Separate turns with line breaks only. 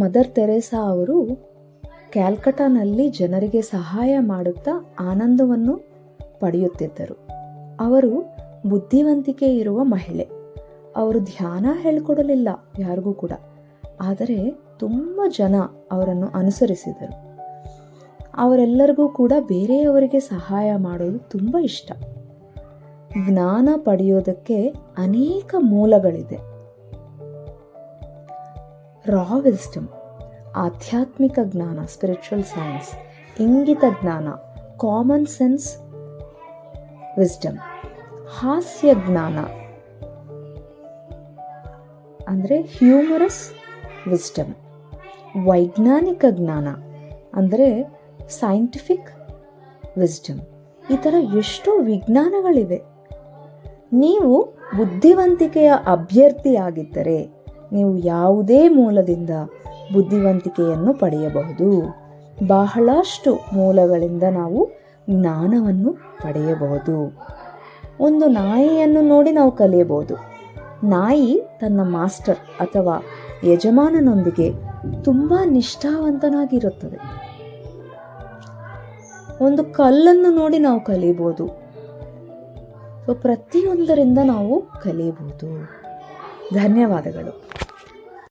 Mother Teresa ಅವರು ಕ್ಯಾಲ್ಕಟಾನಲ್ಲಿ ಜನರಿಗೆ ಸಹಾಯ ಮಾಡುತ್ತಾ ಆನಂದವನ್ನು ಪಡೆಯುತ್ತಿದ್ದರು. ಅವರು ಬುದ್ಧಿವಂತಿಕೆ ಇರುವ ಮಹಿಳೆ. ಅವರು ಧ್ಯಾನ ಹೇಳಿಕೊಡಲಿಲ್ಲ ಯಾರಿಗೂ ಕೂಡ, ಆದರೆ ತುಂಬ ಜನ ಅವರನ್ನು ಅನುಸರಿಸಿದರು. ಅವರೆಲ್ಲರಿಗೂ ಕೂಡ ಬೇರೆಯವರಿಗೆ ಸಹಾಯ ಮಾಡೋದು ತುಂಬ ಇಷ್ಟ. ಜ್ಞಾನ ಪಡೆಯೋದಕ್ಕೆ ಅನೇಕ ಮೂಲಗಳಿದೆ. ರಾ ವಿಸ್ಡಮ್, ಆಧ್ಯಾತ್ಮಿಕ ಜ್ಞಾನ, ಸ್ಪಿರಿಚುವಲ್ ಸೈನ್ಸ್, ಇಂಗಿತ ಜ್ಞಾನ, ಕಾಮನ್ ಸೆನ್ಸ್ ವಿಸ್ಡಮ್, ಹಾಸ್ಯ ಜ್ಞಾನ ಅಂದರೆ ಹ್ಯೂಮರಸ್ ವಿಸ್ಡಮ್, ವೈಜ್ಞಾನಿಕ ಜ್ಞಾನ ಅಂದರೆ ಸೈಂಟಿಫಿಕ್ ವಿಸ್ಡಮ್. ಈ ಥರ ಎಷ್ಟೋ ವಿಜ್ಞಾನಗಳಿವೆ. ನೀವು ಬುದ್ಧಿವಂತಿಕೆಯ ಅಭ್ಯರ್ಥಿಯಾಗಿದ್ದರೆ ನೀವು ಯಾವುದೇ ಮೂಲದಿಂದ ಬುದ್ಧಿವಂತಿಕೆಯನ್ನು ಪಡೆಯಬಹುದು. ಬಹಳಷ್ಟು ಮೂಲಗಳಿಂದ ನಾವು ಜ್ಞಾನವನ್ನು ಪಡೆಯಬಹುದು. ಒಂದು ನಾಯಿಯನ್ನು ನೋಡಿ ನಾವು ಕಲಿಯಬಹುದು. ನಾಯಿ ತನ್ನ ಮಾಸ್ಟರ್ ಅಥವಾ ಯಜಮಾನನೊಂದಿಗೆ ತುಂಬ ನಿಷ್ಠಾವಂತನಾಗಿರುತ್ತದೆ. ಒಂದು ಕಲ್ಲನ್ನು ನೋಡಿ ನಾವು ಕಲಿಯಬಹುದು. ಪ್ರತಿಯೊಂದರಿಂದ ನಾವು ಕಲಿಯಬಹುದು. ಧನ್ಯವಾದಗಳು.